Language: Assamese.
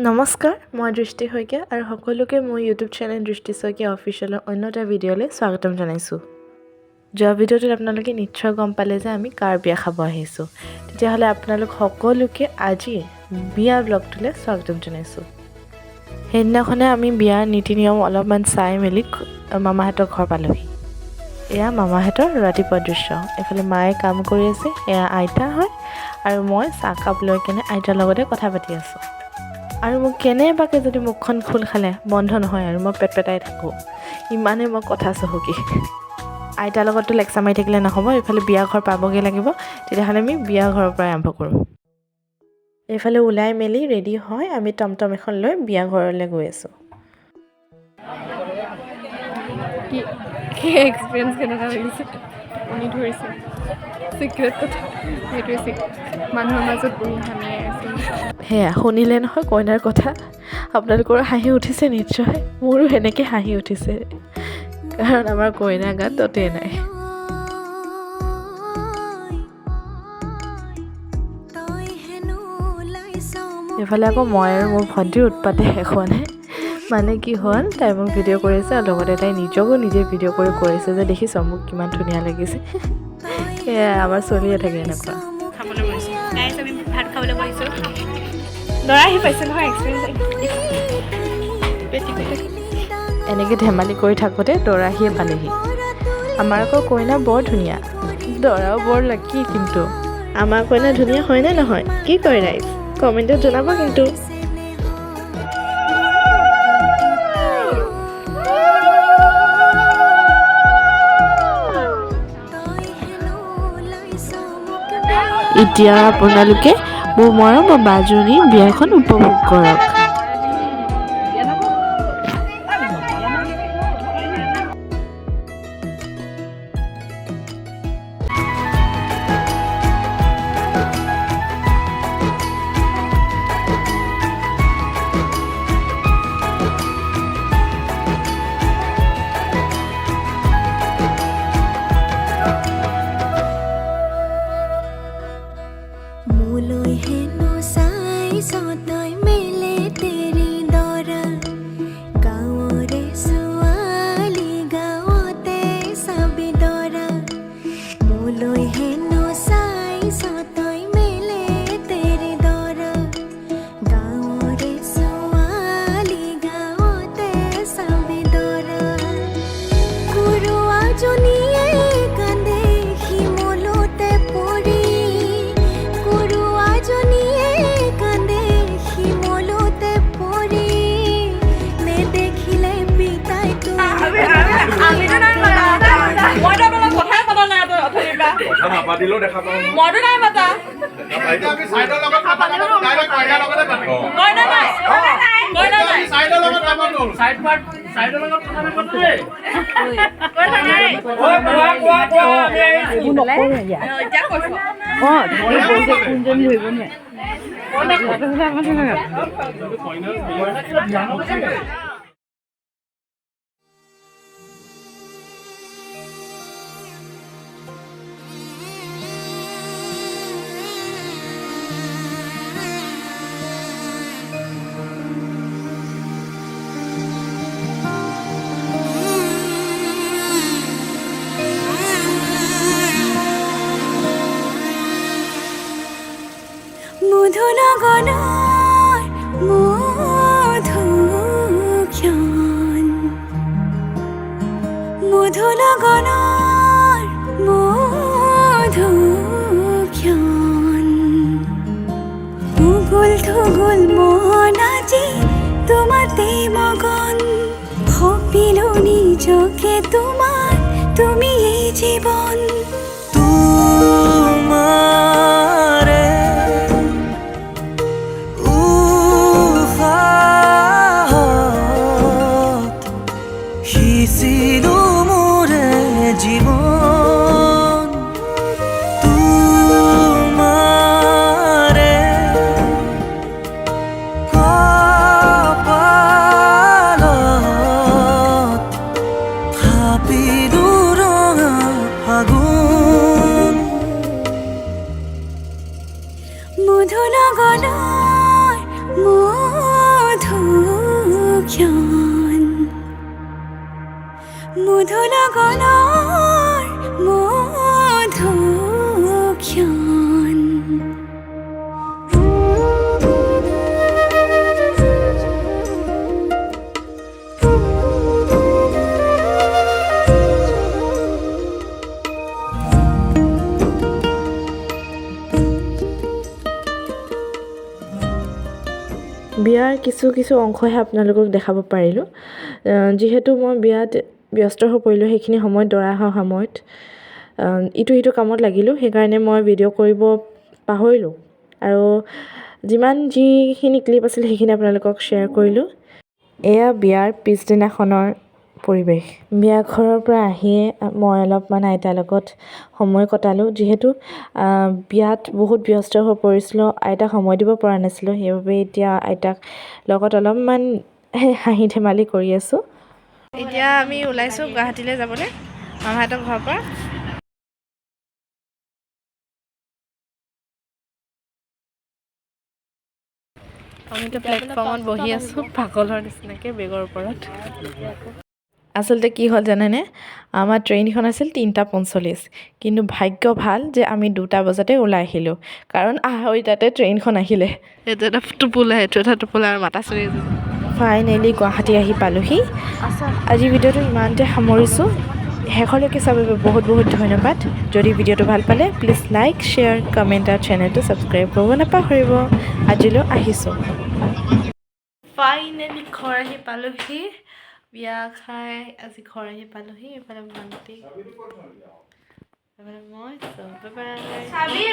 নমস্কাৰ, মই দৃষ্টি শইকীয়া আৰু সকলোকে মোৰ ইউটিউব চেনেল দৃষ্টি শইকীয়া অফিচিয়েলৰ অন্য এটা ভিডিঅ'লৈ স্বাগতম জনাইছোঁ। যোৱা ভিডিঅ'টোত আপোনালোকে নিশ্চয় গম পালে যে আমি কাৰ বিয়া খাব আহিছোঁ। তেতিয়াহ'লে আপোনালোক সকলোকে আজি বিয়া ব্লগটোলৈ স্বাগতম জনাইছোঁ। সেইদিনাখনে আমি বিয়াৰ নীতি নিয়ম অলপমান চাই মেলি মামাহঁতৰ ঘৰ পালোহি। এয়া মামাহঁতৰ ৰাতিপুৱা দৃশ্য। এইফালে মায়ে কাম কৰি আছে, এয়া আইতা হয় আৰু মই চাহকাপ লৈ কেনে আইতাৰ লগতে কথা পাতি আছোঁ। আৰু মোক কেনেবাকৈ যদি মুখখন খোল খালে বন্ধ নহয় আৰু মই পেটপেটাই থাকোঁ, ইমানেই মই কথা চহকী। আইতাৰ লগততো লেকচা মাৰি থাকিলে নহ'ব, এইফালে বিয়া ঘৰ পাবগৈ লাগিব। তেতিয়াহ'লে আমি বিয়া ঘৰৰ পৰাই আৰম্ভ কৰোঁ। এইফালে ওলাই মেলি ৰেডি হয় আমি টমটম এখন লৈ বিয়া ঘৰলৈ গৈ আছোঁ। কি এক্সপিৰিয়েঞ্চ কেনেকুৱা লাগিছে? শুনি ধৰিছে চিক্ৰেট কথা, সেইটোৱে মানুহৰ মাজত বহি হামিয়াই আছে। সেয়া শুনিলে নহয় কইনাৰ কথা। আপোনালোকৰ হাঁহি উঠিছে নিশ্চয়, মোৰো সেনেকৈ হাঁহি উঠিছে, কাৰণ আমাৰ কইনা গাত ততেই নাই। এইফালে আকৌ মই আৰু মোৰ ভণ্টিৰ উৎপাতে শেষ হোৱা নাই। মানে কি হ'ল, তাই মোক ভিডিঅ' কৰিছে আৰু লগতে তাই নিজকো নিজে ভিডিঅ' কৰি কৰিছে যে দেখিছ মোক কিমান ধুনীয়া লাগিছে। সেয়া আমাৰ চলিয়ে থাকে এনেকুৱা। খাবলৈ গৈছোঁ, গাইছ আমি ভাত খাবলৈ গৈছোঁ। ল'ৰা আহি পাইছে নহয়, এক্সপিৰিয়েঞ্চ এনেকৈ ধেমালি কৰি থাকোঁতে দৰা আহিয়ে পালেহি। আমাৰ আকৌ কইনা বৰ ধুনীয়া, দৰাও বৰ লাকি। কিন্তু আমাৰ কইনা ধুনীয়া হয়নে নহয় কি কয় ৰাইজ? কমেণ্টত জনাব কিন্তু। এতিয়া আপোনালোকে মোৰ মৰমৰ বাজনী বিয়াখন উপভোগ কৰক। মোলৈ হেনো চাইছ তই মেলে তেৰি দৰা, গাঁৱৰে ছোৱালী গাঁৱতে চাবি দৰা। মোলৈ হেনো চাইছ তই মেলে তেৰি দৰা, গাঁৱৰে ছোৱালী গাঁৱতে চাবি দৰা। কুৰুৱাজনীয়ে কান্দে শিমলুতে পৰি, মধুনগনৰ মধুক্ষণ, মধুনগনৰ মধুক্ষণ। উগুল থুগুল মন আজি তোমাতে মগন, ভাবিলো নিজকে তোমাৰ, তুমি এই জীৱন। জীবন তোমাৰে কপালত ভাবিলো ৰঙা ফাগুন। লগনৰ মধুক্ষণ বিয়াৰ কিছু অংশহে আপোনালোকক দেখাব পাৰিলোঁ যিহেতু মই বিয়াত ব্যস্ত হৈ পৰিলোঁ সেইখিনি সময়ত দৰা অহা সময়ত ইটো সিটো কামত লাগিলোঁ সেইকাৰণে মই ভিডিঅ' কৰিব পাহৰিলোঁ আৰু যিখিনি ক্লিপ আছিল সেইখিনি আপোনালোকক শ্বেয়াৰ কৰিলোঁ এয়া বিয়াৰ পিছদিনাখনৰ পৰিৱেশ বিয়া ঘৰৰ পৰা আহিয়ে মই অলপমান আইতাৰ লগত সময় কটালোঁ যিহেতু বিয়াত বহুত ব্যস্ত হৈ পৰিছিলোঁ আইতাক সময় দিব পৰা নাছিলোঁ সেইবাবে এতিয়া আইতাক লগত অলপমান হাঁহি ধেমালি কৰি আছোঁ এতিয়া আমি ওলাইছোঁ গুৱাহাটীলৈ যাবলৈ মামাহঁতৰ ঘৰৰ পৰা আমিতো প্লেটফৰ্মত বহি আছোঁ পাগলৰ নিচিনাকৈ বেগৰ ওপৰত আচলতে কি হ'ল জানেনে আমাৰ ট্ৰেইনখন আছিল 3:45 কিন্তু ভাগ্য ভাল যে আমি 2টা বজাতে ওলাই আহিলোঁ কাৰণ 2:30 ট্ৰেইনখন আহিলে এইটো এটা টোপোলা আৰু মাতা চৰি ফাইনেলি গুৱাহাটী আহি পালোহি আজি ভিডিঅ'টো ইমানতে সামৰিছোঁ শেষলৈকে চাবৰ বাবে বহুত বহুত ধন্যবাদ যদি ভিডিঅ'টো ভাল পালে প্লিজ লাইক শ্বেয়াৰ কমেণ্ট আৰু চেনেলটো ছাবস্ক্ৰাইব কৰিব নাপাহৰিব আজিলৈ আহিছোঁ ফাইনেলি ঘৰ আহি পালোহি বিয়া খাই আজি ঘৰ আহি পালোহি এইফালে ভণ্টি এইফালে মই বাই